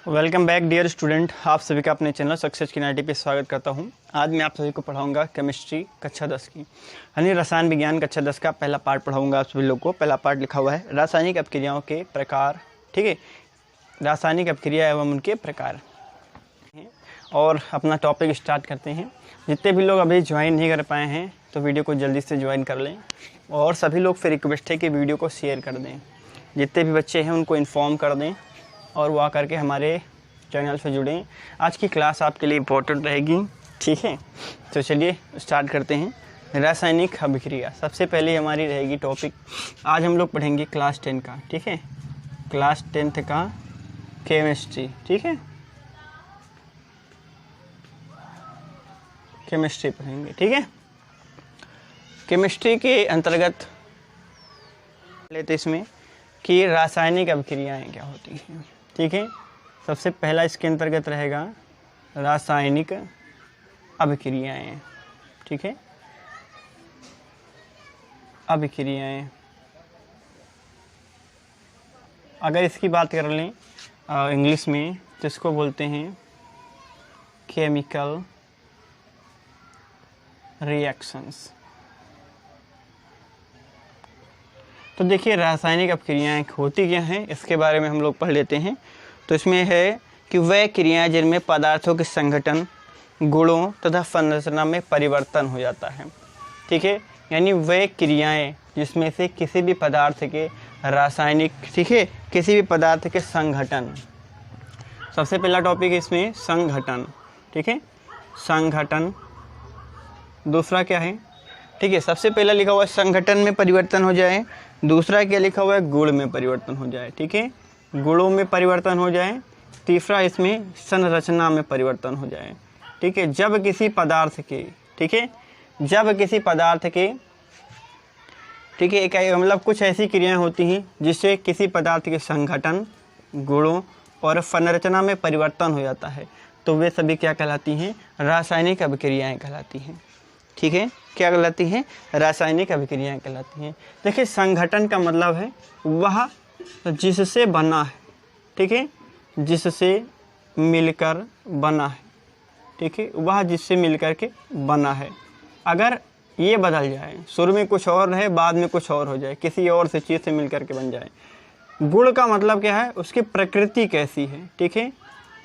Welcome back dear student, आप सभी का अपने चैनल सक्सेस की 90 पे स्वागत करता हूं। आज मैं आप सभी को पढ़ाऊंगा केमिस्ट्री कक्षा 10 की यानी रसायन विज्ञान कक्षा 10 का पहला पार्ट पढ़ाऊंगा आप सभी लोग को। पहला पार्ट लिखा हुआ है रासायनिक अपक्रियाओं के प्रकार। ठीक है, रासायनिक अपक्रिया एवं उनके प्रकार। और अपना टॉपिक स्टार्ट करते हैं। जितने भी लोग अभी ज्वाइन नहीं कर पाए हैं तो वीडियो को जल्दी से ज्वाइन कर लें, और सभी लोग से रिक्वेस्ट है कि वीडियो को शेयर कर दें। जितने भी बच्चे हैं उनको इन्फॉर्म कर दें और वो आकर के हमारे चैनल से जुड़ें। आज की क्लास आपके लिए इम्पोर्टेंट रहेगी। ठीक है, तो चलिए स्टार्ट करते हैं। रासायनिक अभिक्रिया सबसे पहले हमारी रहेगी टॉपिक। आज हम लोग पढ़ेंगे क्लास 10 का। ठीक है, क्लास 10th का केमिस्ट्री। ठीक है, केमिस्ट्री पढ़ेंगे। ठीक है, केमिस्ट्री के अंतर्गत लेते इसमें कि रासायनिक अभिक्रियाएं क्या होती हैं। ठीक है, सबसे पहला इसके अंतर्गत रहेगा रासायनिक अभिक्रियाएं। ठीक है, अभिक्रियाएं अगर इसकी बात कर लें इंग्लिश में तो इसको बोलते हैं केमिकल रिएक्शंस। तो देखिए रासायनिक अपक्रियाएं होती क्या हैं इसके बारे में हम लोग पढ़ लेते हैं। तो इसमें है कि वह क्रियाएं जिनमें पदार्थों के संगठन, गुणों तथा संरचना में परिवर्तन हो जाता है। ठीक है, यानी वह क्रियाएं जिसमें से किसी भी पदार्थ के रासायनिक, ठीक है, किसी भी पदार्थ के संगठन। सबसे पहला टॉपिक है इसमें संगठन। ठीक है, संगठन। दूसरा क्या है, ठीक है, सबसे पहला लिखा हुआ है संगठन में परिवर्तन हो जाए। दूसरा क्या लिखा हुआ है, गुण में परिवर्तन हो जाए। ठीक है, गुणों में परिवर्तन हो जाए। तीसरा इसमें संरचना में परिवर्तन हो जाए। ठीक है, जब किसी पदार्थ के, ठीक है, जब किसी पदार्थ के, ठीक है, एक मतलब कुछ ऐसी क्रियाएं होती हैं जिससे किसी पदार्थ के संगठन, गुणों और संरचना में परिवर्तन हो जाता है, तो वे सभी क्या कहलाती हैं, रासायनिक अभिक्रियाएं कहलाती हैं। ठीक है, क्या कहलाती हैं, रासायनिक अभिक्रियाएं कहलाती हैं। देखिए संगठन का मतलब है वह जिससे बना है। ठीक है, जिससे मिलकर बना है। ठीक है, वह जिससे मिलकर के बना है। अगर ये बदल जाए, शुरू में कुछ और रहे बाद में कुछ और हो जाए, किसी और से चीज़ से मिलकर के बन जाए। गुण का मतलब क्या है, उसकी प्रकृति कैसी है। ठीक है,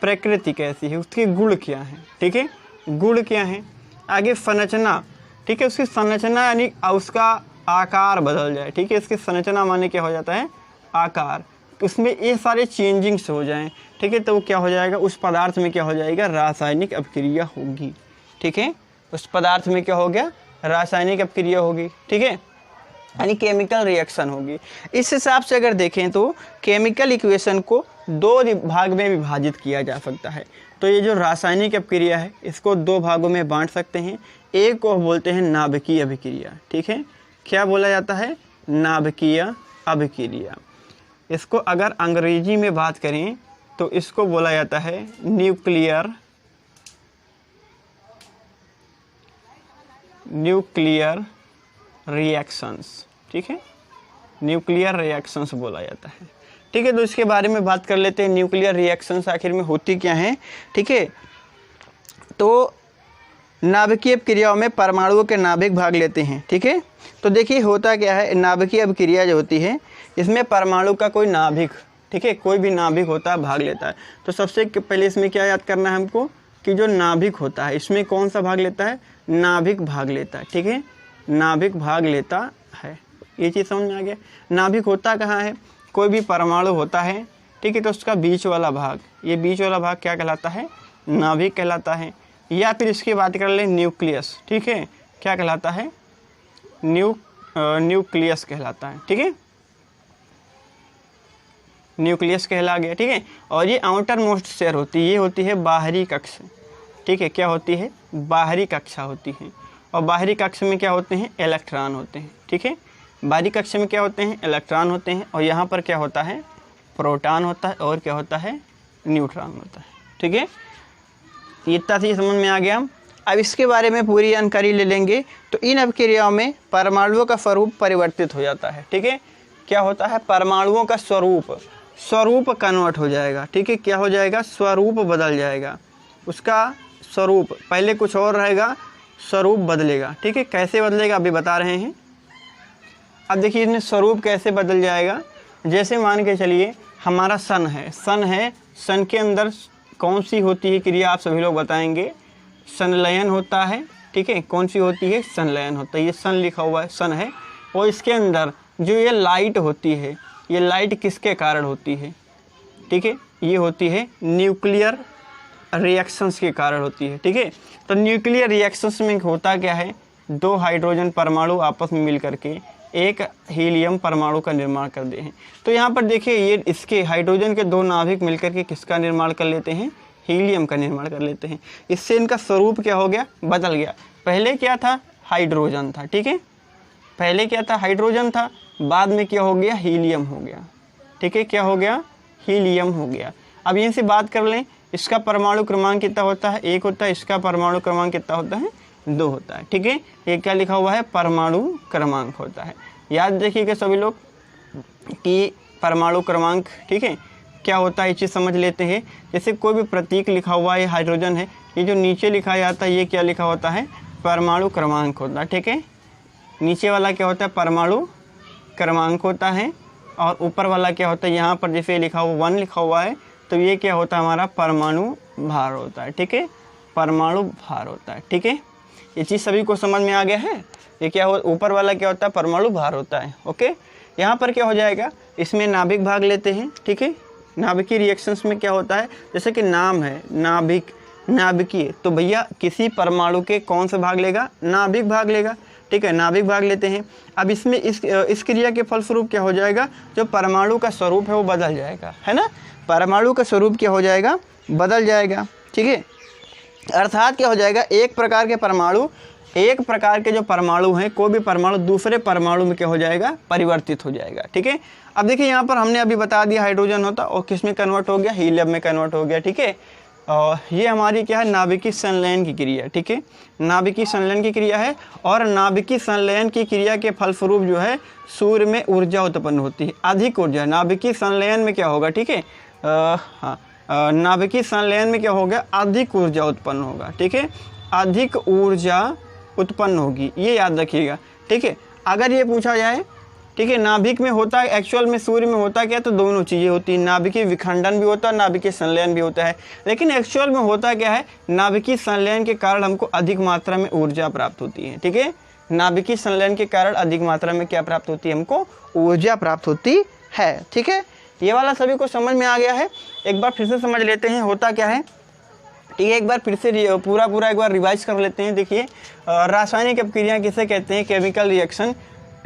प्रकृति कैसी है, उसके गुण क्या है। ठीक है, गुण क्या है। आगे संरचना, ठीक है, उसकी संरचना यानी उसका आकार बदल जाए। ठीक है, इसकी संरचना माने क्या हो जाता है, आकार। उसमें ये सारे चेंजिंग्स हो जाएं। ठीक है, तो वो क्या हो जाएगा, उस पदार्थ में क्या हो जाएगा, रासायनिक अपक्रिया होगी। ठीक है, उस पदार्थ में क्या हो गया, रासायनिक अपक्रिया होगी। ठीक है, यानी केमिकल रिएक्शन होगी। इस हिसाब से अगर देखें तो केमिकल इक्वेशन को दो भाग में विभाजित किया जा सकता है। तो ये जो रासायनिक अपक्रिया है इसको दो भागों में बांट सकते हैं। एक को बोलते हैं नाभिकीय अभिक्रिया। ठीक है, क्या बोला जाता है, नाभिकीय अभिक्रिया। इसको अगर अंग्रेजी में बात करें तो इसको बोला जाता है न्यूक्लियर रिएक्शंस। ठीक है, न्यूक्लियर रिएक्शंस बोला जाता है। ठीक है, तो इसके बारे में बात कर लेते हैं। न्यूक्लियर रिएक्शंस आखिर में होती क्या हैं। ठीक है, तो नाभिकीय अभिक्रियाओं में परमाणुओं के नाभिक भाग लेते हैं। ठीक है, तो देखिए होता क्या है, नाभिकीय अभिक्रिया जो होती है इसमें परमाणु का कोई नाभिक, ठीक है, कोई भी नाभिक होता है भाग लेता है। तो सबसे पहले इसमें क्या याद करना है हमको कि जो नाभिक होता है इसमें कौन सा भाग लेता है, नाभिक भाग लेता है। ठीक है, नाभिक भाग लेता है, ये चीज़ समझ में आ गया। नाभिक होता कहाँ है, कोई भी परमाणु होता है, ठीक है, तो उसका बीच वाला भाग, ये बीच वाला भाग क्या कहलाता है, नाभिक कहलाता है। या फिर इसकी बात कर लें न्यूक्लियस। ठीक है, क्या कहलाता है, न्यूक्लियस कहलाता है। ठीक है, न्यूक्लियस कहला गया। ठीक है, और ये आउटर मोस्ट शेयर होती है, ये होती है बाहरी कक्ष। ठीक है, क्या होती है, बाहरी कक्षा होती है। और बाहरी कक्ष में क्या होते हैं, इलेक्ट्रॉन होते हैं। ठीक है, बाहरी कक्ष में क्या होते हैं, इलेक्ट्रॉन होते हैं। और यहाँ पर क्या होता है, प्रोटॉन होता है और क्या होता है, न्यूट्रॉन होता है। ठीक है, इतना सी समझ में आ गया। अब इसके बारे में पूरी जानकारी ले लेंगे। तो इन अभिक्रियाओं में परमाणुओं का स्वरूप परिवर्तित हो जाता है। ठीक है, क्या होता है, परमाणुओं का स्वरूप स्वरूप कन्वर्ट हो जाएगा। ठीक है, क्या हो जाएगा? स्वरूप बदल जाएगा। उसका स्वरूप पहले कुछ और रहेगा, स्वरूप बदलेगा। ठीक है, कैसे बदलेगा अभी बता रहे हैं। अब देखिए इसमें स्वरूप कैसे बदल जाएगा। जैसे मान के चलिए हमारा सन है, सन के अंदर कौन सी होती है क्रिया, आप सभी लोग बताएंगे। संलयन होता है। ठीक है, कौन सी होती है? संलयन होता है। ये सन लिखा हुआ है, सन है। और इसके अंदर जो ये लाइट होती है, ये लाइट किसके कारण होती है? ठीक है, ये होती है न्यूक्लियर रिएक्शंस के कारण होती है। ठीक है, तो न्यूक्लियर रिएक्शंस में होता क्या है? दो हाइड्रोजन परमाणु आपस में मिल करके एक हीलियम परमाणु का निर्माण कर दे हैं। तो यहाँ पर देखिए ये इसके हाइड्रोजन के दो नाभिक मिलकर के किसका निर्माण कर लेते हैं? हीलियम का निर्माण कर लेते हैं। इससे इनका स्वरूप क्या हो गया? बदल गया। पहले क्या था? हाइड्रोजन था। ठीक है, पहले क्या था? हाइड्रोजन था, बाद में क्या हो गया? हीलियम हो गया। ठीक है, क्या हो गया? हीलियम हो गया। अब यहीं से बात कर लें, इसका परमाणु क्रमांक कितना होता है? 1 होता है। इसका परमाणु क्रमांक कितना होता है? 2 होता है। ठीक है, ये क्या लिखा हुआ है? परमाणु क्रमांक होता है। याद रखिएगा सभी लोग कि परमाणु क्रमांक, ठीक है, क्या होता है ये चीज़ समझ लेते हैं। जैसे कोई भी प्रतीक लिखा हुआ है, हाइड्रोजन है, ये जो नीचे लिखा जाता है ये क्या लिखा होता है? परमाणु क्रमांक होता है। ठीक है, नीचे वाला क्या होता है? परमाणु क्रमांक होता है। और ऊपर वाला क्या होता है? यहाँ पर जैसे लिखा हुआ 1 लिखा हुआ है, तो ये क्या होता है? हमारा परमाणु भार होता है। ठीक है, परमाणु भार होता है। ठीक है, ये चीज़ सभी को समझ में आ गया है। ये क्या हो, ऊपर वाला क्या होता है? परमाणु भार होता है। ओके, यहाँ पर क्या हो जाएगा? इसमें नाभिक भाग लेते हैं। ठीक है, नाभिकीय रिएक्शंस में क्या होता है? जैसे कि नाम है नाभिक, नाभिकीय, तो भैया किसी परमाणु के कौन सा भाग लेगा? नाभिक भाग लेगा। ठीक है, नाभिक भाग लेते हैं। अब इसमें इस क्रिया के फलस्वरूप क्या हो जाएगा? जो परमाणु का स्वरूप है वो बदल जाएगा, है ना। परमाणु का स्वरूप क्या हो जाएगा? बदल जाएगा। ठीक है, अर्थात क्या हो जाएगा? एक प्रकार के जो परमाणु हैं, कोई भी परमाणु दूसरे परमाणु में क्या हो जाएगा? परिवर्तित हो जाएगा। ठीक है, अब देखिए यहाँ पर हमने अभी बता दिया हाइड्रोजन होता और किस में कन्वर्ट हो गया? हीलियम में कन्वर्ट हो गया। ठीक है, और ये हमारी क्या है? नाभिकीय संलयन की क्रिया। ठीक है, नाभिकीय संलयन की क्रिया है। और नाभिकीय संलयन की क्रिया के फलस्वरूप जो है सूर्य में ऊर्जा उत्पन्न होती है, अधिक ऊर्जा। नाभिकीय संलयन में क्या होगा? ठीक है, नाभिकीय संलयन में क्या होगा? अधिक ऊर्जा उत्पन्न होगा। ठीक है, अधिक ऊर्जा उत्पन्न होगी, ये याद रखिएगा। ठीक है, अगर ये पूछा जाए, ठीक है, नाभिक में होता है, एक्चुअल में सूर्य में होता क्या? तो दोनों चीज़ें होती हैं, नाभिकीय विखंडन भी होता है, नाभिकीय संलयन भी होता है। लेकिन एक्चुअल में होता क्या है? नाभिकीय संलयन के कारण हमको अधिक मात्रा में ऊर्जा प्राप्त होती है। ठीक है, नाभिकीय संलयन के कारण अधिक मात्रा में क्या प्राप्त होती है? हमको ऊर्जा प्राप्त होती है। ठीक है, ये वाला सभी को समझ में आ गया है। एक बार फिर से समझ लेते हैं होता क्या है। ठीक है, एक बार फिर से पूरा एक बार रिवाइज कर लेते हैं। देखिए, रासायनिक अपक्रियाएं किसे कहते हैं? केमिकल रिएक्शन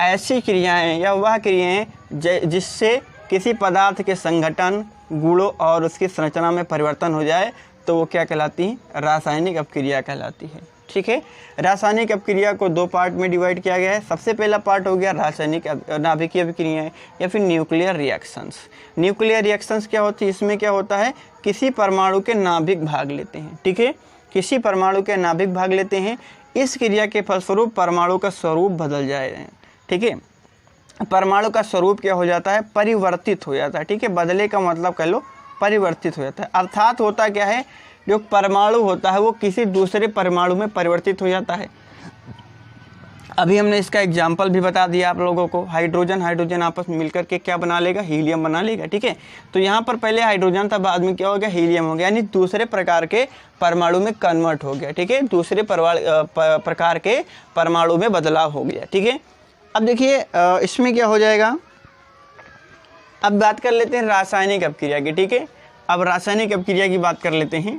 ऐसी क्रियाएं या वह क्रियाएं जिससे किसी पदार्थ के संघटन, गुणों और उसकी संरचना में परिवर्तन हो जाए, तो वो क्या कहलाती हैं? रासायनिक अपक्रिया कहलाती है। ठीक है, रासायनिक अपक्रिया को 2 पार्ट में डिवाइड किया गया है। सबसे पहला पार्ट हो गया रासायनिक नाभिकीय अपक्रियाएं या फिर न्यूक्लियर रिएक्शंस। न्यूक्लियर रिएक्शंस क्या होती है? इसमें क्या होता है? किसी परमाणु के नाभिक भाग लेते हैं। ठीक है, किसी परमाणु के नाभिक भाग लेते हैं। इस क्रिया के फलस्वरूप परमाणु का स्वरूप बदल जाए। ठीक है, परमाणु का स्वरूप क्या हो जाता है? परिवर्तित हो जाता है। ठीक है, बदले का मतलब कह लो परिवर्तित हो जाता है। अर्थात होता क्या है? जो परमाणु होता है वो किसी दूसरे परमाणु में परिवर्तित हो जाता है। अभी हमने इसका एग्जाम्पल भी बता दिया आप लोगों को। हाइड्रोजन आपस में मिलकर के क्या बना लेगा? हीलियम बना लेगा। ठीक है, तो यहाँ पर पहले हाइड्रोजन था, बाद में क्या हो गया? हीलियम हो गया, यानी दूसरे प्रकार के परमाणु में कन्वर्ट हो गया। ठीक है, दूसरे प्रकार के परमाणु में बदलाव हो गया। ठीक है, अब देखिए इसमें क्या हो जाएगा? अब बात कर लेते हैं रासायनिक अपक्रिया की। ठीक है, अब रासायनिक अपक्रिया की बात कर लेते हैं।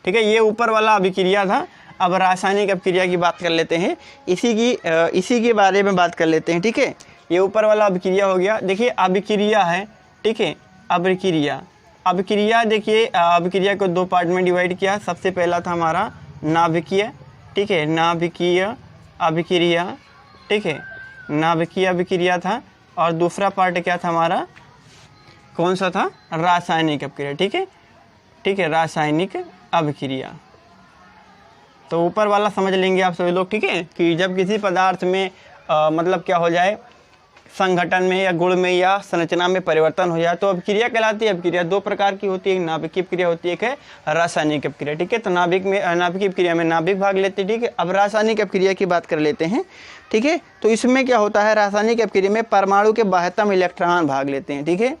ठीक है, ये ऊपर वाला अभिक्रिया था। अब रासायनिक अपक्रिया की बात कर लेते हैं, इसी के बारे में बात कर लेते हैं। ठीक है, ये ऊपर वाला अभिक्रिया हो गया। देखिए अभिक्रिया है। ठीक है, अभिक्रिया देखिए अभिक्रिया को 2 पार्ट में डिवाइड किया। सबसे पहला था हमारा नाभिकीय। ठीक है, नाभिकीय अभिक्रिया। ठीक है, नाभिकीय अभिक्रिया था। और दूसरा पार्ट क्या था हमारा? कौन सा था? रासायनिक अपक्रिया। ठीक है, रासायनिक अभिक्रिया। तो ऊपर वाला समझ लेंगे आप सभी लोग, ठीक है, कि जब किसी पदार्थ में मतलब क्या हो जाए, संगठन में या गुण में या संरचना में परिवर्तन हो जाए तो अपक्रिया कहलाती है। अपक्रिया दो प्रकार की होती है, एक नाभिकीय अपक्रिया होती है, एक है रासायनिक अपक्रिया, ठीक है। तो नाभिकीय अपक्रिया में नाभिक भाग लेते हैं, ठीक है। अब रासायनिक अपक्रिया की बात कर लेते हैं, ठीक है। तो इसमें क्या होता है, रासायनिक अपक्रिया में परमाणु के बाह्यतम इलेक्ट्रॉन भाग लेते हैं, ठीक है।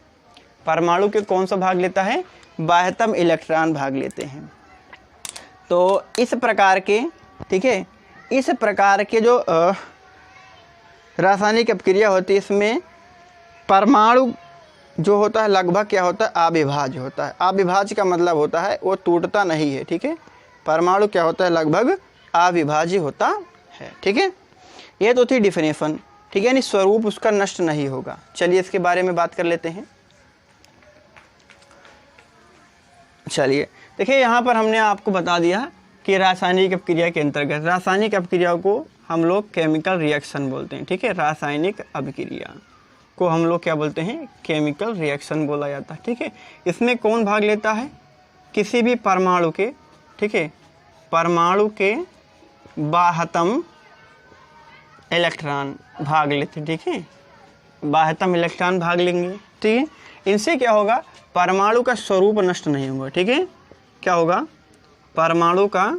परमाणु के कौन सा भाग लेता है, बाह्यतम इलेक्ट्रॉन भाग लेते हैं। तो इस प्रकार के, ठीक है, इस प्रकार के जो रासायनिक अपक्रिया होती है इसमें परमाणु जो होता है लगभग क्या होता है, अविभाज्य होता है। अविभाज्य का मतलब होता है वो टूटता नहीं है, ठीक है। परमाणु क्या होता है, लगभग अविभाज्य होता है, ठीक है। ये तो थी डिफिनेशन, ठीक है, यानी स्वरूप उसका नष्ट नहीं होगा। चलिए इसके बारे में बात कर लेते हैं। चलिए देखिए, यहाँ पर हमने आपको बता दिया कि रासायनिक अपक्रिया के अंतर्गत, रासायनिक अपक्रिया को हम लोग केमिकल रिएक्शन बोलते हैं, ठीक है। रासायनिक अपक्रिया को हम लोग क्या बोलते हैं, केमिकल रिएक्शन बोला जाता है, ठीक है। इसमें कौन भाग लेता है, किसी भी परमाणु के, ठीक है, परमाणु के बाह्यतम इलेक्ट्रॉन भाग लेते हैं, ठीक है। बाह्यतम इलेक्ट्रॉन भाग लेंगे, ठीक है। इनसे क्या होगा, परमाणु का स्वरूप नष्ट नहीं होगा, ठीक है। क्या होगा, परमाणु का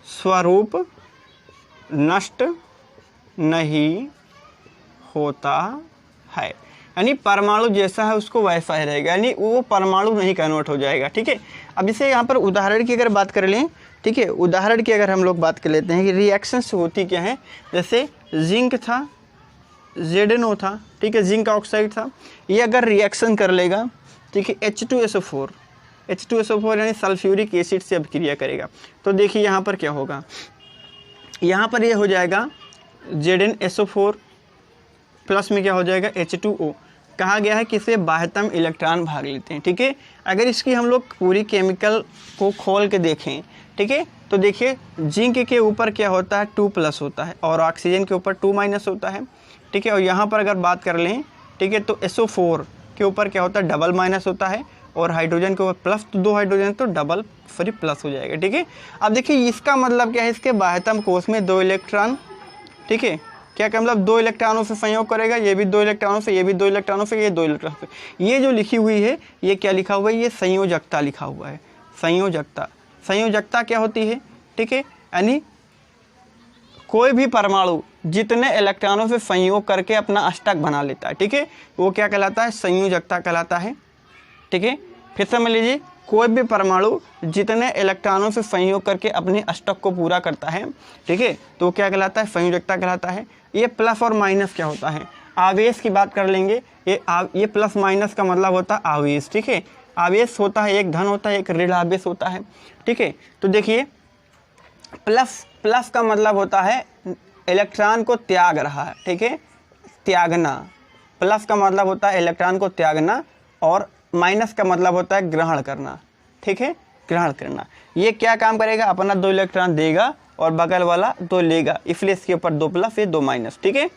स्वरूप नष्ट नहीं होता है, यानी परमाणु जैसा है उसको वैसा ही रहेगा, यानी वो परमाणु नहीं कन्वर्ट हो जाएगा, ठीक है। अब इसे यहाँ पर उदाहरण की अगर बात कर लें, ठीक है, उदाहरण की अगर हम लोग बात कर लेते हैं कि रिएक्शंस होती क्या है, जैसे जिंक था, ZnO था, ठीक है, जिंक ऑक्साइड था, ये अगर रिएक्शन कर लेगा, ठीक है, H2SO4 यानी सल्फ्यूरिक एसिड से अपक्रिया करेगा, तो देखिए यहाँ पर क्या होगा, यहाँ पर ये हो जाएगा ZnSO4 प्लस में क्या हो जाएगा H2O। कहा गया है कि इसे बाह्यतम इलेक्ट्रॉन भाग लेते हैं, ठीक है। अगर इसकी हम लोग पूरी केमिकल को खोल के देखें, ठीक है, तो देखिए जिंक के ऊपर क्या होता है, 2+ होता है और ऑक्सीजन के ऊपर 2- होता है, ठीक है। और यहाँ पर अगर बात कर लें, ठीक है, तो SO4 के ऊपर क्या होता है, डबल- होता है और हाइड्रोजन के ऊपर प्लस, तो 2 हाइड्रोजन तो डबल फिर प्लस हो जाएगा, ठीक है। अब देखिए इसका मतलब क्या है, इसके बाह्यतम कोश में 2 इलेक्ट्रॉन, ठीक है, क्या मतलब 2 इलेक्ट्रॉनों से संयोग करेगा, ये भी 2 इलेक्ट्रॉनों से, ये भी 2 इलेक्ट्रॉनों से, ये 2 इलेक्ट्रॉनों से। ये जो लिखी हुई है ये क्या लिखा हुआ है, ये संयोजकता लिखा हुआ है, संयोजकता। संयोजकता क्या होती है, ठीक है, यानी कोई भी परमाणु जितने इलेक्ट्रॉनों से संयोग करके अपना अष्टक बना लेता है, ठीक है, वो क्या कहलाता है, संयोजकता कहलाता है, ठीक है। फिर समझ लीजिए, कोई भी परमाणु जितने इलेक्ट्रॉनों से संयोग करके अपने अष्टक को पूरा करता है, ठीक है, तो क्या कहलाता है, संयोजकता कहलाता है। ये प्लस और माइनस क्या होता है, आवेश की बात कर लेंगे, ये प्लस माइनस का मतलब होता है आवेश, ठीक है। आवेश होता है, एक धन होता है, एक ऋण आवेश होता है, ठीक है। तो देखिए प्लस का मतलब होता है इलेक्ट्रॉन को त्याग रहा है, ठीक है, त्यागना। प्लस का मतलब होता है इलेक्ट्रॉन को त्यागना और माइनस का मतलब होता है ग्रहण करना, ठीक है, ग्रहण करना। ये क्या काम करेगा, अपना 2 इलेक्ट्रॉन देगा और बगल वाला 2 लेगा, इसलिए इसके ऊपर 2+, ये 2-, ठीक है।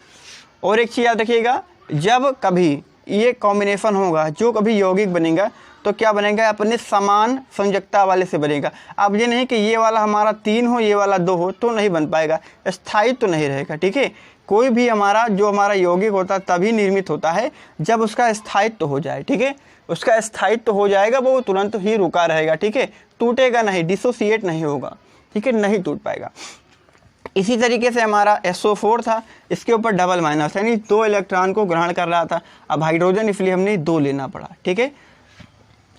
और एक चीज़ याद रखिएगा, जब कभी ये कॉम्बिनेशन होगा, जो कभी यौगिक बनेगा तो क्या बनेगा, अपने समान संयोजकता वाले से बनेगा। अब ये नहीं कि ये वाला हमारा 3 हो, ये वाला 2 हो, तो नहीं बन पाएगा, स्थायित्व तो नहीं रहेगा, ठीक है। कोई भी हमारा यौगिक होता है तभी निर्मित होता है जब उसका स्थायित्व हो जाए, ठीक है। उसका स्थायित्व हो जाएगा, वो तुरंत ही रुका रहेगा, ठीक है, टूटेगा नहीं, डिसोसिएट नहीं होगा, ठीक है, नहीं टूट पाएगा। इसी तरीके से हमारा SO4 था, इसके ऊपर डबल- यानी 2 इलेक्ट्रॉन को ग्रहण कर रहा था, अब हाइड्रोजन इसलिए हमने 2 लेना पड़ा, ठीक है।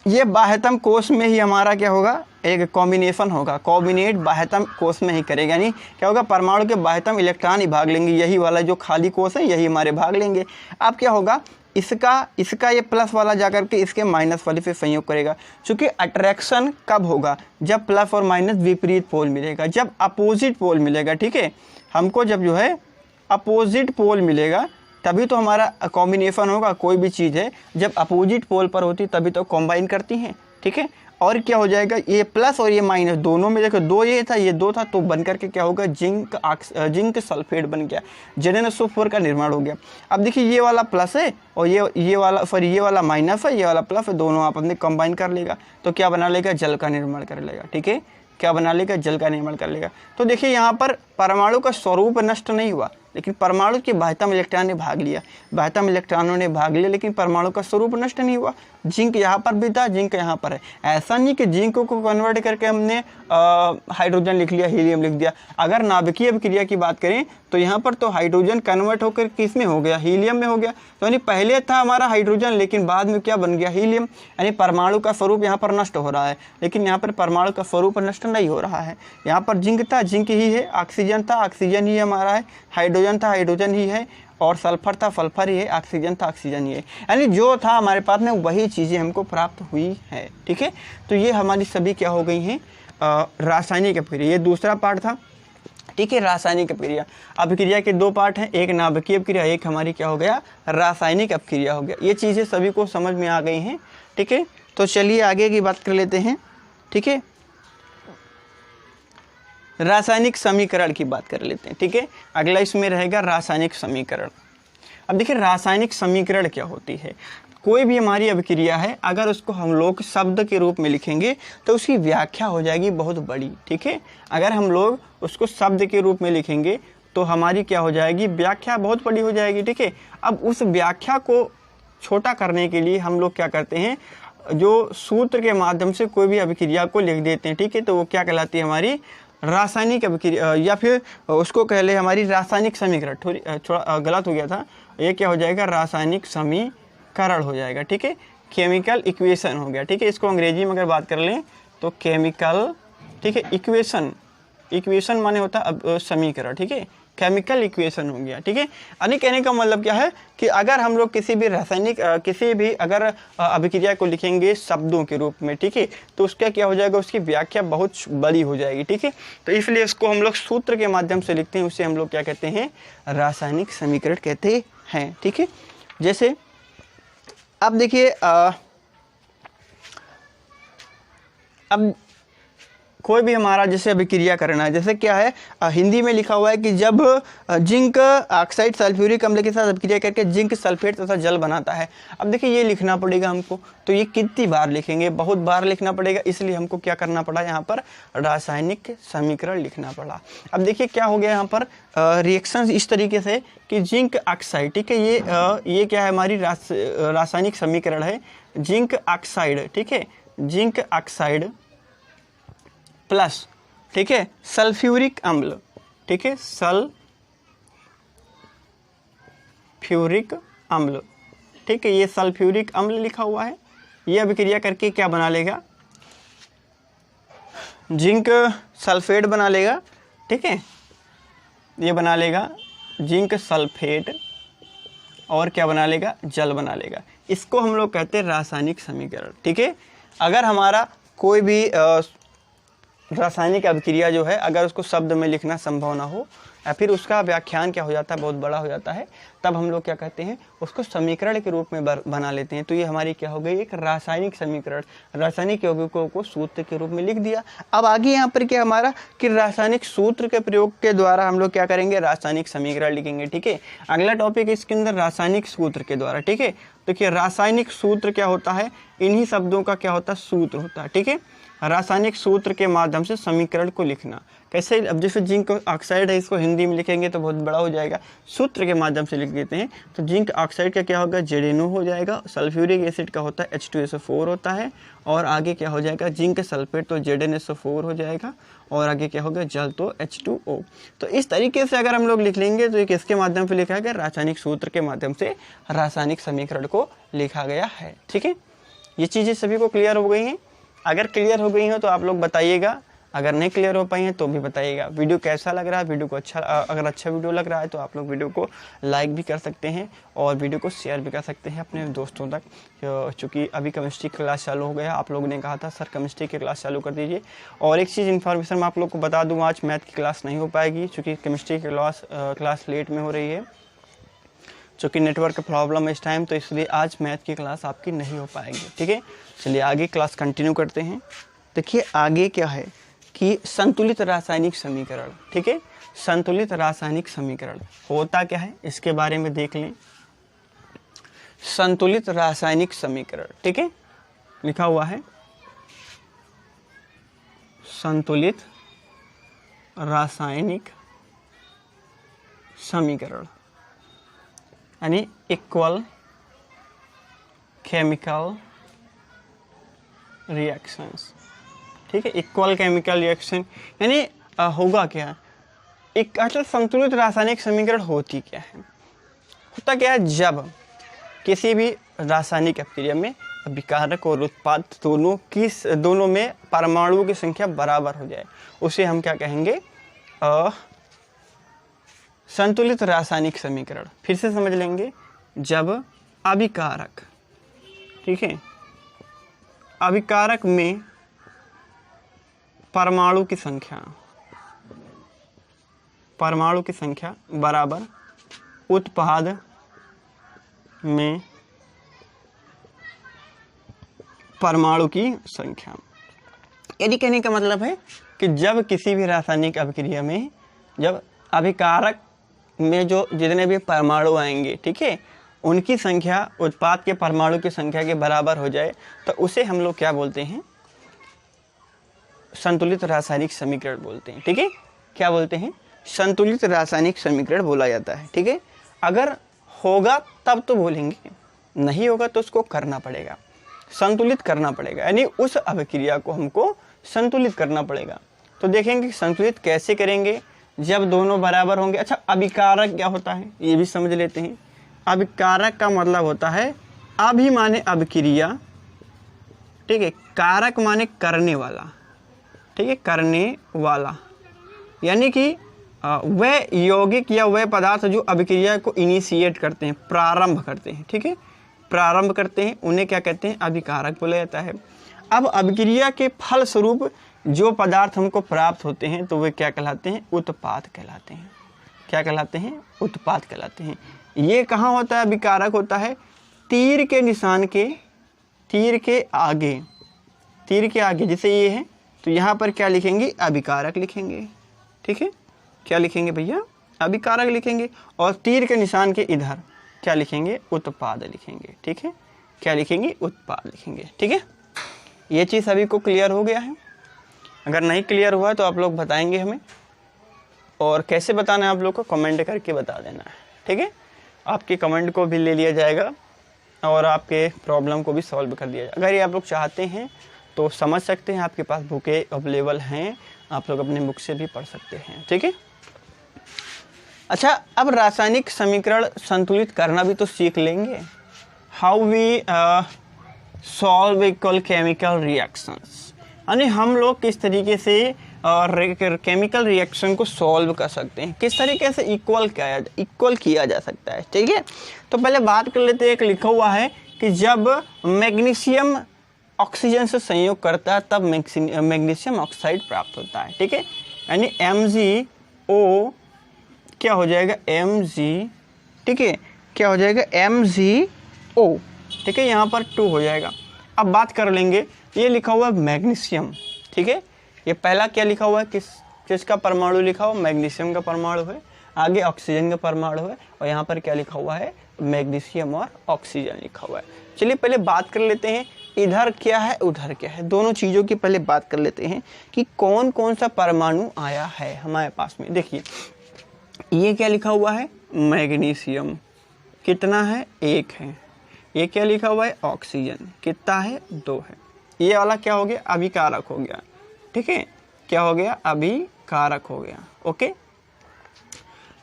ये बाह्यतम कोश में ही हमारा क्या होगा, एक कॉम्बिनेशन होगा, कॉम्बिनेट बाह्यतम कोश में ही करेगा, यानी क्या होगा, परमाणु के बाह्यतम इलेक्ट्रॉन ही भाग लेंगे, यही वाला जो खाली कोश है यही हमारे भाग लेंगे। अब क्या होगा, इसका ये प्लस वाला जाकर के इसके माइनस वाले से संयोग करेगा, क्योंकि अट्रैक्शन कब होगा, जब प्लस और माइनस विपरीत पोल मिलेगा, जब अपोजिट पोल मिलेगा, ठीक है। हमको जब जो है अपोजिट पोल मिलेगा तभी तो हमारा कॉम्बिनेशन होगा। कोई भी चीज़ है जब अपोजिट पोल पर होती तभी तो कॉम्बाइन करती हैं, ठीक है। और क्या हो जाएगा, ये प्लस और ये माइनस दोनों में, देखो 2 ये था, ये 2 था, तो बन करके क्या होगा, जिंक सल्फेट बन गया, ZnSO4 का निर्माण हो गया। अब देखिए ये वाला प्लस है और ये वाला माइनस है, ये वाला प्लस है, दोनों आप अपने कंबाइन कर लेगा तो क्या बना लेगा, जल का निर्माण कर लेगा, ठीक है। क्या बना लेगा, जल का निर्माण कर लेगा। तो देखिए यहाँ पर परमाणु का स्वरूप नष्ट नहीं हुआ, लेकिन परमाणु की बाह्यता में इलेक्ट्रॉन ने भाग लिया, बाह्यता में इलेक्ट्रॉनों ने भाग लिया, लेकिन परमाणु का स्वरूप नष्ट नहीं हुआ। जिंक यहाँ पर भी था, जिंक यहाँ पर है। ऐसा नहीं कि जिंक को कन्वर्ट करके हमने हाइड्रोजन लिख लिया, हीलियम लिख दिया। अगर नाभिकीय अभिक्रिया की बात करें तो यहाँ पर तो हाइड्रोजन कन्वर्ट होकर किस में हो गया, हीलियम में हो गया। तो यानी पहले था हमारा हाइड्रोजन, लेकिन बाद में क्या बन गया, हीलियम। यानी परमाणु का स्वरूप यहाँ पर नष्ट हो रहा है, लेकिन यहाँ पर परमाणु का स्वरूप नष्ट नहीं हो रहा है। यहाँ पर जिंक था, जिंक ही है। ऑक्सीजन था, ऑक्सीजन ही हमारा है। हाइड्रोजन था, हाइड्रोजन ही है। और सल्फर था, सल्फर ही है। ऑक्सीजन था, ऑक्सीजन ही है। यानी जो था हमारे पास में वही चीज़ें हमको प्राप्त हुई है। ठीक है, तो ये हमारी सभी क्या हो गई हैं, रासायनिक अभिक्रिया। ये दूसरा पार्ट था। ठीक है, रासायनिक अभिक्रिया। अभिक्रिया के दो पार्ट हैं, एक नाभिकीय अभिक्रिया, एक हमारी क्या हो गया, रासायनिक अभिक्रिया हो गया। ये चीज़ें सभी को समझ में आ गई हैं। ठीक है, तो चलिए आगे की बात कर लेते हैं। ठीक है, रासायनिक समीकरण की बात कर लेते हैं। ठीक है, अगला इसमें रहेगा रासायनिक समीकरण। अब देखिए रासायनिक समीकरण क्या होती है। कोई भी हमारी अभिक्रिया है, अगर उसको हम लोग शब्द के रूप में लिखेंगे तो उसकी व्याख्या हो जाएगी बहुत बड़ी। ठीक है, अगर हम लोग उसको शब्द के रूप में लिखेंगे तो हमारी क्या हो जाएगी, व्याख्या बहुत बड़ी हो जाएगी। ठीक है, अब उस व्याख्या को छोटा करने के लिए हम लोग क्या करते हैं, जो सूत्र के माध्यम से कोई भी अभिक्रिया को लिख देते हैं। ठीक है, तो वो क्या कहलाती है, हमारी रासायनिक अभिक्रिया, या फिर उसको कह ले हमारी रासायनिक समीकरण। थोड़ा गलत हो गया था, ये क्या हो जाएगा, रासायनिक समीकरण हो जाएगा। ठीक है, केमिकल इक्वेशन हो गया। ठीक है, इसको अंग्रेजी में अगर बात कर लें तो केमिकल, ठीक है, इक्वेशन, इक्वेशन माने होता है समीकरण। ठीक है, केमिकल इक्वेशन हो गया। ठीक है, यानी कहने का मतलब क्या है कि अगर हम लोग किसी भी रासायनिक किसी भी अगर अभिक्रिया को लिखेंगे शब्दों के रूप में, ठीक है, तो उसका क्या हो जाएगा, उसकी व्याख्या बहुत बड़ी हो जाएगी। ठीक है, तो इसलिए इसको हम लोग सूत्र के माध्यम से लिखते हैं, उसे हम लोग क्या कहते हैं, रासायनिक समीकरण कहते हैं। ठीक है, जैसे अब देखिए अब कोई भी हमारा जैसे अभिक्रिया करना है, जैसे क्या है, हिंदी में लिखा हुआ है कि जब जिंक ऑक्साइड सल्फ्यूरिक अम्ल के साथ अभिक्रिया करके जिंक सल्फेट तथा जल बनाता है। अब देखिए ये लिखना पड़ेगा हमको, तो ये कितनी बार लिखेंगे, बहुत बार लिखना पड़ेगा, इसलिए हमको क्या करना पड़ा, यहाँ पर रासायनिक समीकरण लिखना पड़ा। अब देखिए क्या हो गया यहाँ पर, रिएक्शन इस तरीके से कि जिंक ऑक्साइड, ठीक है, ये क्या है, हमारी रासायनिक समीकरण है, जिंक ऑक्साइड, ठीक है, जिंक ऑक्साइड प्लस, ठीक है, सल्फ्यूरिक अम्ल, ठीक है, सल्फ्यूरिक अम्ल, ठीक है, ये सल्फ्यूरिक अम्ल लिखा हुआ है। ये अभिक्रिया करके क्या बना लेगा, जिंक सल्फेट बना लेगा। ठीक है, ये बना लेगा जिंक सल्फेट और क्या बना लेगा, जल बना लेगा। इसको हम लोग कहते हैं रासायनिक समीकरण। ठीक है, अगर हमारा कोई भी रासायनिक अभिक्रिया जो है, अगर उसको शब्द में लिखना संभव ना हो या फिर उसका व्याख्यान क्या हो जाता है, बहुत बड़ा हो जाता है, तब हम लोग क्या कहते हैं, उसको समीकरण के रूप में बना लेते हैं। तो ये हमारी क्या हो गई, एक रासायनिक समीकरण। रासायनिक यौगिकों को सूत्र के रूप में लिख दिया। अब आगे यहाँ पर क्या हमारा कि रासायनिक सूत्र के प्रयोग के द्वारा हम लोग क्या करेंगे, रासायनिक समीकरण लिखेंगे। ठीक है, अगला टॉपिक है इसके अंदर रासायनिक सूत्र के द्वारा। ठीक है, देखिए रासायनिक सूत्र क्या होता है, इन्हीं शब्दों का क्या होता है, सूत्र होता है। ठीक है, रासायनिक सूत्र के माध्यम से समीकरण को लिखना कैसे, अब जैसे जिंक ऑक्साइड है, इसको हिंदी में लिखेंगे तो बहुत बड़ा हो जाएगा, सूत्र के माध्यम से लिख देते हैं। तो जिंक ऑक्साइड का क्या होगा, ZnO हो जाएगा, सल्फ्यूरिक एसिड का होता है H2SO4 होता है, और आगे क्या हो जाएगा, जिंक सल्फेट तो ZnSO4 हो जाएगा, और आगे क्या होगा, जल तो H2O। तो इस तरीके से अगर हम लोग लिख लेंगे तो ये किसके माध्यम से लिखा गया, रासायनिक सूत्र के माध्यम से रासायनिक समीकरण को लिखा गया है। ठीक है, ये चीज़ें सभी को क्लियर हो गई हैं। अगर क्लियर हो गई हो तो आप लोग बताइएगा, अगर नहीं क्लियर हो पाई हैं तो भी बताइएगा। वीडियो कैसा लग रहा है, वीडियो को अगर अच्छा वीडियो लग रहा है तो आप लोग वीडियो को लाइक भी कर सकते हैं और वीडियो को शेयर भी कर सकते हैं अपने दोस्तों तक। चूँकि अभी केमिस्ट्री की क्लास चालू हो गया, आप लोगों ने कहा था सर केमिस्ट्री की क्लास चालू कर दीजिए। और एक चीज़ इन्फॉर्मेशन मैं आप लोग को बता दूँ, आज मैथ की क्लास नहीं हो पाएगी, चूँकि केमिस्ट्री की क्लास लेट में हो रही है, चूँकि नेटवर्क प्रॉब्लम है इस टाइम, तो इसलिए आज मैथ की क्लास आपकी नहीं हो पाएगी। ठीक है, चलिए आगे क्लास कंटिन्यू करते हैं। देखिए आगे क्या है कि संतुलित रासायनिक समीकरण। ठीक है, संतुलित रासायनिक समीकरण होता क्या है, इसके बारे में देख लें। संतुलित रासायनिक समीकरण, ठीक है, लिखा हुआ है संतुलित रासायनिक समीकरण यानी इक्वल केमिकल रिएक्शंस। ठीक है, इक्वल केमिकल रिएक्शन यानी होगा क्या, एक अच्छा संतुलित रासायनिक समीकरण होती क्या है, होता क्या है, जब किसी भी रासायनिक अपक्रिया में अभिकारक और उत्पाद दोनों में परमाणुओं की संख्या बराबर हो जाए, उसे हम क्या कहेंगे, संतुलित रासायनिक समीकरण। फिर से समझ लेंगे, जब अभिकारक, ठीक है, अभिकारक में परमाणु की संख्या बराबर उत्पाद में परमाणु की संख्या। यदि कहने का मतलब है कि जब किसी भी रासायनिक अभिक्रिया में जब अभिकारक में जो जितने भी परमाणु आएंगे, ठीक है, उनकी संख्या उत्पाद के परमाणु की संख्या के बराबर हो जाए, तो उसे हम लोग क्या बोलते हैं, संतुलित रासायनिक समीकरण बोलते हैं। ठीक है, क्या बोलते हैं, संतुलित रासायनिक समीकरण बोला जाता है। ठीक है, अगर होगा तब तो बोलेंगे, नहीं होगा तो उसको करना पड़ेगा, संतुलित करना पड़ेगा, यानी उस अभिक्रिया को हमको संतुलित करना पड़ेगा। तो देखेंगे संतुलित कैसे करेंगे, जब दोनों बराबर होंगे। अच्छा, अभिकारक क्या होता है ये भी समझ लेते हैं। अभिकारक का मतलब होता है, अभि माने अभिक्रिया, ठीक है, कारक माने करने वाला, ठीक है, करने वाला, यानी कि वह यौगिक या वह पदार्थ जो अभिक्रिया को इनिशिएट करते हैं, प्रारंभ करते हैं, ठीक है, प्रारंभ करते हैं, उन्हें क्या कहते हैं, अभिकारक बोला जाता है। अब अभिक्रिया के फल स्वरूप जो पदार्थ हमको प्राप्त होते हैं तो वे क्या कहलाते हैं, उत्पाद कहलाते हैं। क्या कहलाते हैं, उत्पाद कहलाते हैं। ये कहाँ होता है, अभिकारक होता है तीर के निशान के, तीर के आगे जैसे ये है, तो यहाँ पर क्या लिखेंगे, अभिकारक लिखेंगे। ठीक है, क्या लिखेंगे भैया, अभिकारक लिखेंगे, और तीर के निशान के इधर क्या लिखेंगे, उत्पाद लिखेंगे। ठीक है, क्या लिखेंगे, उत्पाद लिखेंगे। ठीक है, ये चीज़ सभी को क्लियर हो गया है। अगर नहीं क्लियर हुआ तो आप लोग बताएंगे हमें, और कैसे बताना है आप लोग को कमेंट करके बता देना है। ठीक है, आपके कमेंट को भी ले लिया जाएगा और आपके प्रॉब्लम को भी सॉल्व कर दिया जाएगा। अगर ये आप लोग चाहते हैं तो समझ सकते हैं, आपके पास बुकें अवेलेबल हैं, आप लोग अपने बुक से भी पढ़ सकते हैं। ठीक है, अच्छा, अब रासायनिक समीकरण संतुलित करना भी तो सीख लेंगे। How we solve equal chemical reactions, यानी हम लोग किस तरीके से केमिकल रिएक्शन को सॉल्व कर सकते हैं, किस तरीके से इक्वल किया जा सकता है। ठीक है, तो पहले बात कर लेते हैं। एक लिखा हुआ है कि जब मैग्नीशियम ऑक्सीजन से संयोग करता है तब मैग्नीशियम ऑक्साइड प्राप्त होता है। ठीक है, यानी MgO क्या हो जाएगा, Mg, ठीक है, क्या हो जाएगा, MgO, ठीक है, यहाँ पर 2 हो जाएगा। अब बात कर लेंगे, ये लिखा हुआ है मैग्नीशियम, ठीक है, ये पहला क्या लिखा हुआ है, किसका परमाणु लिखा हुआ, मैग्नीशियम का परमाणु है, आगे ऑक्सीजन का परमाणु है, और यहाँ पर क्या लिखा हुआ है, मैग्नीशियम और ऑक्सीजन लिखा हुआ है। चलिए पहले बात कर लेते हैं, इधर क्या है उधर क्या है, दोनों चीज़ों की पहले बात कर लेते हैं कि कौन कौन सा परमाणु आया है हमारे पास में। देखिए, ये क्या लिखा हुआ है, मैग्नीशियम, कितना है, 1 है। ये क्या लिखा हुआ है, ऑक्सीजन, कितना है, 2 है। ये वाला क्या हो गया, अभिकारक हो गया। ठीक है, क्या हो गया, अभिकारक हो गया। ओके,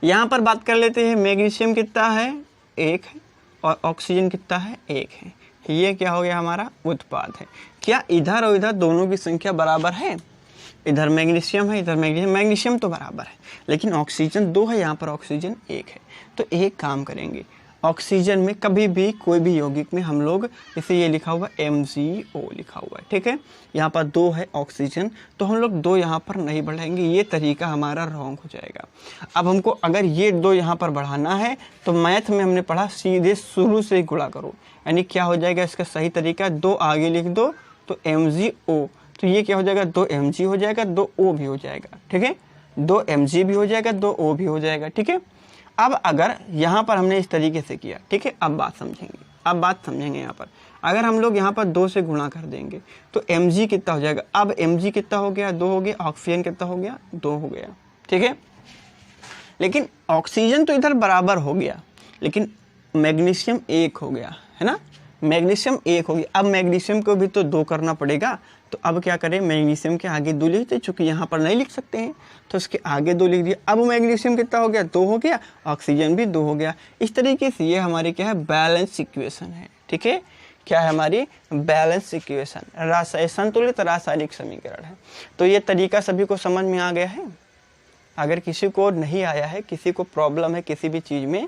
यहाँ पर बात कर लेते हैं, मैग्नीशियम कितना है, 1 है, और ऑक्सीजन कितना है, 1 है। ये क्या हो गया, हमारा उत्पाद है। क्या इधर और इधर दोनों की संख्या बराबर है, इधर मैग्नीशियम है, इधर मैग्नीशियम तो बराबर है, लेकिन ऑक्सीजन 2 है, यहाँ पर ऑक्सीजन 1 है। तो एक काम करेंगे, ऑक्सीजन में कभी भी कोई भी यौगिक में हम लोग, जैसे ये लिखा हुआ MgO लिखा हुआ है, ठीक है, यहाँ पर 2 है ऑक्सीजन, तो हम लोग 2 यहाँ पर नहीं बढ़ाएंगे, ये तरीका हमारा रॉन्ग हो जाएगा। अब हमको अगर ये 2 यहाँ पर बढ़ाना है तो मैथ में हमने पढ़ा सीधे शुरू से गुणा करो, यानी क्या हो जाएगा, इसका सही तरीका 2 आगे लिख दो तो MgO, तो ये क्या हो जाएगा, 2 Mg हो जाएगा, 2 O भी हो जाएगा। ठीक है, 2 Mg भी हो जाएगा, 2 O भी हो जाएगा। ठीक है, अब अगर यहाँ पर हमने इस तरीके से किया, ठीक है, अब बात समझेंगे। अब बात समझेंगे यहाँ पर, अगर हम लोग यहाँ पर 2 से गुणा कर देंगे तो mg कितना हो जाएगा। अब mg कितना हो गया, 2 हो गया। ऑक्सीजन कितना हो गया, 2 हो गया, ठीक है। लेकिन ऑक्सीजन तो इधर बराबर हो गया, लेकिन मैग्नीशियम 1 हो गया, है ना, मैग्नीशियम 1 हो गया। अब मैग्नीशियम को भी तो 2 करना पड़ेगा, तो अब क्या करें, मैग्नीशियम के आगे 2 लिखते, चूंकि यहाँ पर नहीं लिख सकते हैं तो इसके आगे 2 लिख दिया। अब मैग्नीशियम कितना हो गया, 2 हो गया, ऑक्सीजन भी 2 हो गया। इस तरीके से ये हमारी क्या है, बैलेंस इक्वेशन है, ठीक है। क्या है हमारी बैलेंस इक्वेशन, संतुलित रासायनिक समीकरण है। तो ये तरीका सभी को समझ में आ गया है। अगर किसी को नहीं आया है, किसी को प्रॉब्लम है किसी भी चीज़ में,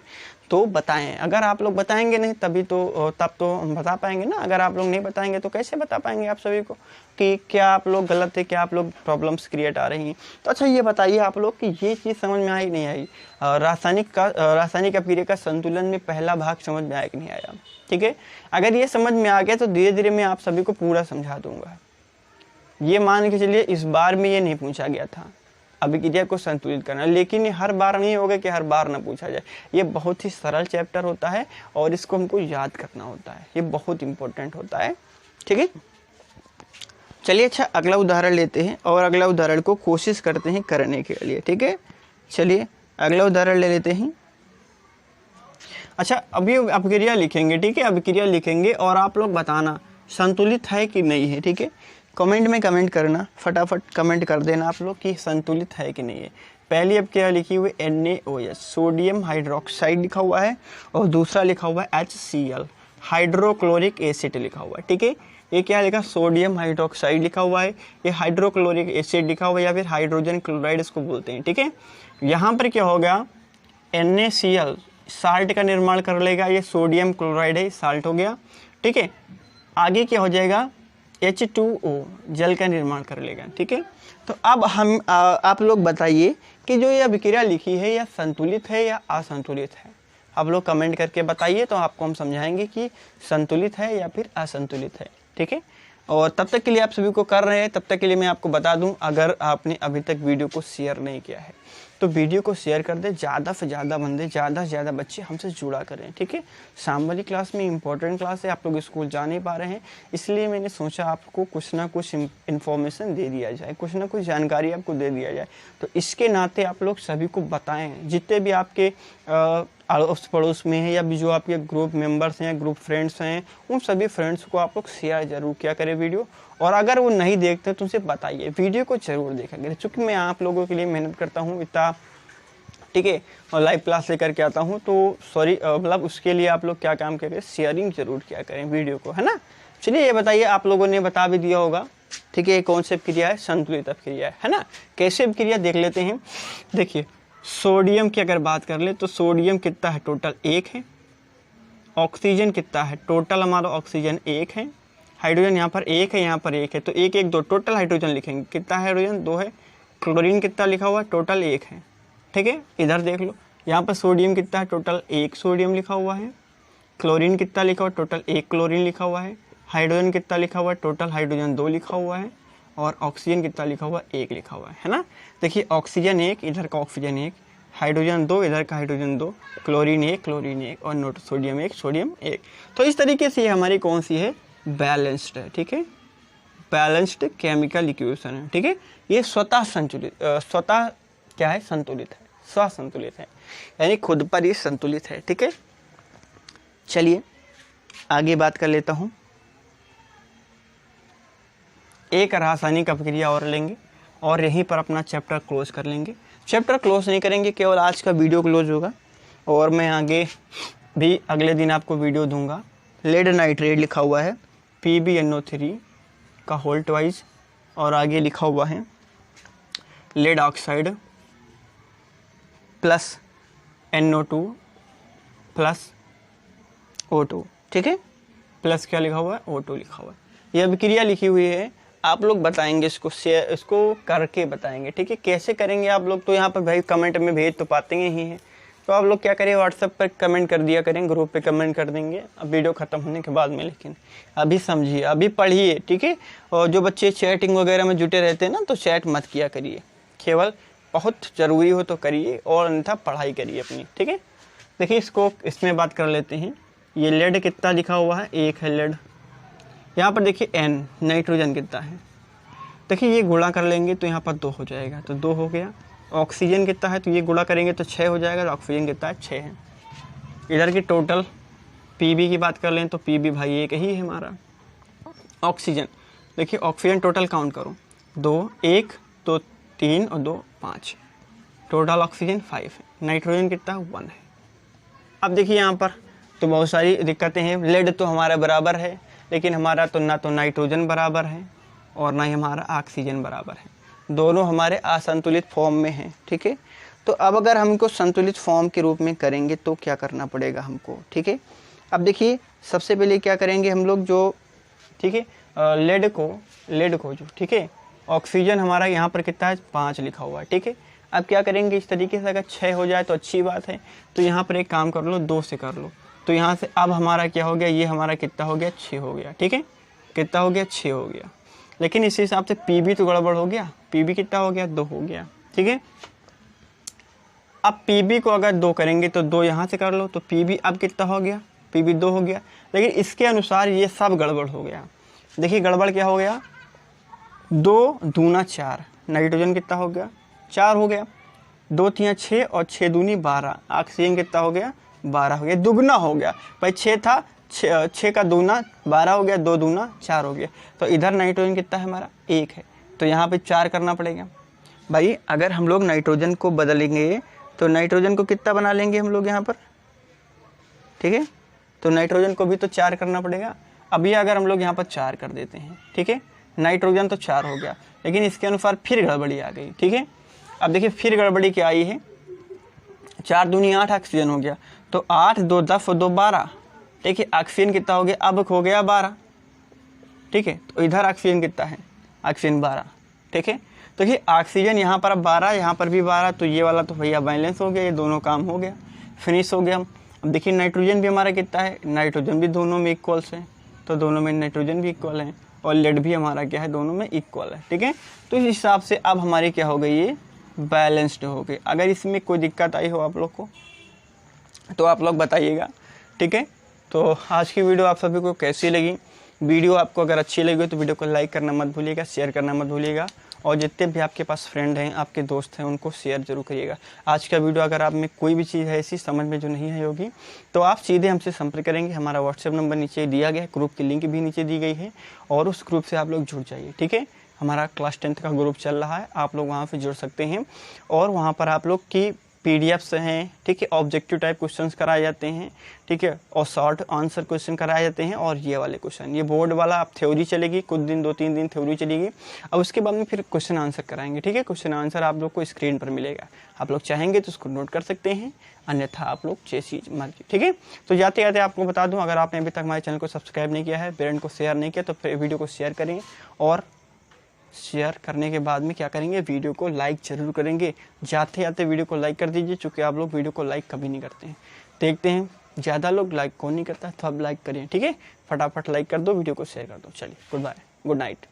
तो बताएं। अगर आप लोग बताएंगे नहीं तब तो हम बता पाएंगे ना। अगर आप लोग नहीं बताएंगे तो कैसे बता पाएंगे आप सभी को कि क्या आप लोग गलत है, क्या आप लोग प्रॉब्लम्स क्रिएट आ रही हैं। तो अच्छा ये बताइए आप लोग कि ये चीज़ समझ में आई नहीं आई, रासायनिक अपक्रिया का संतुलन में पहला भाग समझ में आया कि नहीं आया, ठीक है। अगर ये समझ में आ गया तो धीरे धीरे मैं आप सभी को पूरा समझा दूंगा। ये मान के चलिए इस बार में ये नहीं पूछा गया था अभिक्रिया को संतुलित करना, लेकिन ये हर बार नहीं होगा कि हर बार ना पूछा जाए। ये बहुत ही सरल चैप्टर होता है और इसको हमको याद करना होता है, ये बहुत इंपॉर्टेंट होता है, ठीक है। चलिए अच्छा अगला उदाहरण लेते हैं और अगला उदाहरण को कोशिश करते हैं करने के लिए, ठीक है। चलिए अगला उदाहरण ले लेते हैं। अच्छा अभी अपक्रिया लिखेंगे, ठीक है, अपक्रिया लिखेंगे और आप लोग बताना संतुलित है कि नहीं है, ठीक है। कमेंट में कमेंट करना, फटाफट कमेंट कर देना आप लोग कि संतुलित है कि नहीं है। पहली अपक्रिया लिखी हुई NaOH सोडियम हाइड्रोक्साइड लिखा हुआ है और दूसरा लिखा हुआ है HCl हाइड्रोक्लोरिक एसिड लिखा हुआ है, ठीक है। ये क्या लिखा, सोडियम हाइड्रोक्साइड लिखा हुआ है, ये हाइड्रोक्लोरिक एसिड लिखा हुआ है या फिर हाइड्रोजन क्लोराइड इसको बोलते हैं, ठीक है। यहाँ पर क्या होगा, NaCl साल्ट का निर्माण कर लेगा, ये सोडियम क्लोराइड है, साल्ट हो गया, ठीक है। आगे क्या हो जाएगा, H2O जल का निर्माण कर लेगा, ठीक है। तो अब हम आप लोग बताइए कि जो ये अभिक्रिया लिखी है यह संतुलित है या असंतुलित है। आप लोग कमेंट करके बताइए तो आपको हम समझाएंगे कि संतुलित है या फिर असंतुलित है, ठीक है। और तब तक के लिए आप सभी को कर रहे हैं, तब तक के लिए मैं आपको बता दूं, अगर आपने अभी तक वीडियो को शेयर नहीं किया है तो वीडियो को शेयर कर दे, ज़्यादा से ज़्यादा बंदे, ज़्यादा से ज़्यादा बच्चे हमसे जुड़ा करें, ठीक है। शाम वाली क्लास में इंपॉर्टेंट क्लास है, आप लोग स्कूल जा नहीं पा रहे हैं, इसलिए मैंने सोचा आपको कुछ ना कुछ इन्फॉर्मेशन दे दिया जाए, कुछ ना कुछ जानकारी आपको दे दिया जाए। तो इसके नाते आप लोग सभी को बताएं, जितने भी आपके अड़ोस पड़ोस में है या भी जो आपके ग्रुप मेंबर्स हैं, ग्रुप फ्रेंड्स हैं, उन सभी फ्रेंड्स को आप लोग शेयर जरूर किया करें वीडियो। और अगर वो नहीं देखते तो उनसे बताइए, वीडियो को जरूर देखा करें, चूँकि मैं आप लोगों के लिए मेहनत करता हूँ इतना, ठीक है, और लाइव क्लास लेकर के आता हूँ, तो सॉरी मतलब उसके लिए आप लोग क्या काम करें, शेयरिंग जरूर किया करें वीडियो को, है ना। चलिए ये बताइए, आप लोगों ने बता भी दिया होगा, ठीक है, कौन सी अपक्रिया है, संतुलित अपक्रिया है ना। कैसे अपक्रिया देख लेते हैं। देखिए सोडियम की अगर बात कर ले तो सोडियम कितना है, टोटल 1 है। ऑक्सीजन कितना है, टोटल हमारा ऑक्सीजन 1 है। हाइड्रोजन यहाँ पर 1 है, यहाँ पर 1 है, तो 1 1 2 टोटल हाइड्रोजन लिखेंगे, कितना हाइड्रोजन 2 है। क्लोरीन कितना लिखा हुआ है, टोटल 1 है, ठीक है। इधर देख लो, यहाँ पर सोडियम कितना है, टोटल 1 सोडियम लिखा हुआ है। क्लोरीन कितना लिखा हुआ है, टोटल 1 क्लोरीन लिखा हुआ है। हाइड्रोजन कितना लिखा हुआ है, टोटल हाइड्रोजन 2 लिखा हुआ है। और ऑक्सीजन कितना लिखा हुआ है, 1 लिखा हुआ है ना। देखिए ऑक्सीजन 1, इधर का ऑक्सीजन 1, हाइड्रोजन 2, इधर का हाइड्रोजन 2, क्लोरीन 1 और नोट सोडियम 1। तो इस तरीके से ये हमारी कौन सी है, बैलेंस्ड है, ठीक है, बैलेंस्ड केमिकल इक्वेशन है, ठीक है। ये स्वतः क्या है, संतुलित है, स्वसंतुलित है, यानी खुद पर ही संतुलित है, ठीक है। चलिए आगे बात कर लेता हूँ। एक रासायनिक अपक्रिया और लेंगे और यहीं पर अपना चैप्टर क्लोज कर लेंगे। चैप्टर क्लोज नहीं करेंगे, केवल आज का वीडियो क्लोज होगा और मैं आगे भी अगले दिन आपको वीडियो दूंगा। लेड नाइट्रेट लिखा हुआ है PbNO3 का होल ट्वाइस और आगे लिखा हुआ है lead oxide plus NO2 plus O2, ठीक है, प्लस क्या लिखा हुआ है, O2 लिखा हुआ है। यह अभिक्रिया लिखी हुई है, आप लोग बताएंगे इसको शेयर, इसको करके बताएंगे, ठीक है। कैसे करेंगे आप लोग, तो यहाँ पर भाई कमेंट में भेज तो पाते ही हैं, तो आप लोग क्या करें, व्हाट्सएप पर कमेंट कर दिया करें, ग्रुप पे कमेंट कर देंगे अब वीडियो ख़त्म होने के बाद में। लेकिन अभी समझिए, अभी पढ़िए, ठीक है। और जो बच्चे चैटिंग वगैरह में जुटे रहते हैं ना, तो चैट मत किया करिए, केवल बहुत ज़रूरी हो तो करिए और अन्यथा पढ़ाई करिए अपनी, ठीक है। देखिए इसको इसमें बात कर लेते हैं ये लेड कितना लिखा हुआ है, 1 है लेड। यहाँ पर देखिए N नाइट्रोजन कितना है, देखिए ये गुणा कर लेंगे तो यहाँ पर 2 हो जाएगा, तो 2 हो गया। ऑक्सीजन कितना है, तो ये गुणा करेंगे तो 6 हो जाएगा, तो ऑक्सीजन कितना है, 6 है। इधर की टोटल पीबी की बात कर लें तो पीबी भाई एक ही है हमारा। ऑक्सीजन देखिए, ऑक्सीजन टोटल काउंट करो, 2 1 2 3 और 2 5, टोटल ऑक्सीजन 5 है। नाइट्रोजन कितना 1 है। अब देखिए यहाँ पर तो बहुत सारी दिक्कतें हैं। लेड तो हमारा बराबर है, लेकिन हमारा तो ना तो नाइट्रोजन बराबर है और ना ही हमारा ऑक्सीजन बराबर है, दोनों हमारे असंतुलित फॉर्म में हैं। ठीक है, तो अब अगर हमको संतुलित फॉर्म के रूप में करेंगे तो क्या करना पड़ेगा हमको। ठीक है, अब देखिए सबसे पहले क्या करेंगे हम लोग, जो ठीक है लेड को जो ठीक है, ऑक्सीजन हमारा यहाँ पर कितना है, 5 लिखा हुआ है। ठीक है, अब क्या करेंगे इस तरीके से, अगर 6 हो जाए तो अच्छी बात है, तो यहाँ पर एक काम कर लो, 2 से कर लो, तो यहाँ से अब हमारा क्या हो गया, ये हमारा कितना हो गया, 6 हो गया। ठीक है, कितना हो गया, 6 हो गया। लेकिन इस हिसाब से पीबी तो गड़बड़ हो गया, पीबी कितना हो गया, 2 हो गया। ठीक है, अब पीबी को अगर 2 करेंगे तो 2 यहाँ से कर लो, तो पीबी अब कितना हो गया, पीबी 2 हो गया। लेकिन इसके अनुसार ये सब गड़बड़ हो गया। देखिए गड़बड़ क्या हो गया, 2 दूना 4, नाइट्रोजन कितना हो गया, 4 हो गया, 2 3 6 और 6 दूनी 12, ऑक्सीजन कितना हो गया, 12 हो गया, दुगना हो गया। भाई 6 था, 6 का दूना 12 हो गया, 2 दूना 4 हो गया। तो इधर नाइट्रोजन कितना है हमारा, 1 है, तो यहाँ पे 4 करना पड़ेगा। भाई अगर हम लोग नाइट्रोजन को बदलेंगे तो नाइट्रोजन को कितना बना लेंगे हम लोग यहाँ पर। ठीक है, तो नाइट्रोजन को भी तो 4 करना पड़ेगा। अभी अगर हम लोग यहाँ पर 4 कर देते हैं, ठीक है, नाइट्रोजन तो 4 हो गया, लेकिन इसके अनुसार फिर गड़बड़ी आ गई। ठीक है, अब देखिए फिर गड़बड़ी क्या आई है, 4 दूनी 8 ऑक्सीजन हो गया, तो 8 2 10 और 2 12। ठीक है, ऑक्सीजन कितना हो गया, अब हो गया 12। ठीक है, तो इधर ऑक्सीजन कितना है, ऑक्सीजन 12। ठीक है, तो ये ऑक्सीजन यहाँ पर अब 12, यहाँ पर भी 12, तो ये वाला तो भैया बैलेंस हो गया, ये दोनों काम हो गया, फिनिश हो गया। अब देखिए नाइट्रोजन भी हमारा कितना है, नाइट्रोजन भी दोनों में इक्वल्स है, तो दोनों में नाइट्रोजन भी इक्वल है, और लेड भी हमारा क्या है, दोनों में इक्वल है। ठीक है, तो इस हिसाब से अब हमारी क्या हो गई, ये बैलेंस्ड हो गई। अगर इसमें कोई दिक्कत आई हो आप लोग को तो आप लोग बताइएगा। ठीक है, तो आज की वीडियो आप सभी को कैसी लगी। वीडियो आपको अगर अच्छी लगी तो वीडियो को लाइक करना मत भूलिएगा, शेयर करना मत भूलिएगा, और जितने भी आपके पास फ्रेंड हैं, आपके दोस्त हैं, उनको शेयर जरूर करिएगा। आज का वीडियो अगर आप में कोई भी चीज़ है ऐसी समझ में जो नहीं है होगी तो आप सीधे हमसे संपर्क करेंगे। हमारा व्हाट्सएप नंबर नीचे दिया गया है, ग्रुप की लिंक भी नीचे दी गई है, और उस ग्रुप से आप लोग जुड़ जाइए। ठीक है, हमारा क्लास 10th का ग्रुप चल रहा है, आप लोग वहाँ पर जुड़ सकते हैं, और वहाँ पर आप लोग की पीडीएफ्स हैं। ठीक है, ऑब्जेक्टिव टाइप क्वेश्चंस कराए जाते हैं। ठीक है, और शॉर्ट आंसर क्वेश्चन कराए जाते हैं, और ये वाले क्वेश्चन, ये बोर्ड वाला आप थ्योरी चलेगी, कुछ दिन 2-3 दिन थ्योरी चलेगी, और उसके बाद में फिर क्वेश्चन आंसर कराएंगे। ठीक है, क्वेश्चन आंसर आप लोग को स्क्रीन पर मिलेगा, आप लोग चाहेंगे तो उसको नोट कर सकते हैं, अन्यथा आप लोग जैसी मर्जी। ठीक है, तो जाते जाते आपको बता दूँ, अगर आपने अभी तक हमारे चैनल को सब्सक्राइब नहीं किया है, फ्रेंड को शेयर नहीं किया, तो फिर वीडियो को शेयर करें, और शेयर करने के बाद में क्या करेंगे, वीडियो को लाइक जरूर करेंगे। जाते जाते वीडियो को लाइक कर दीजिए, चूँकि आप लोग वीडियो को लाइक कभी नहीं करते हैं। देखते हैं ज़्यादा लोग लाइक कौन नहीं करता, तो आप लाइक करिए। ठीक है, फटाफट लाइक कर दो, वीडियो को शेयर कर दो। चलिए, गुड बाय, गुड नाइट।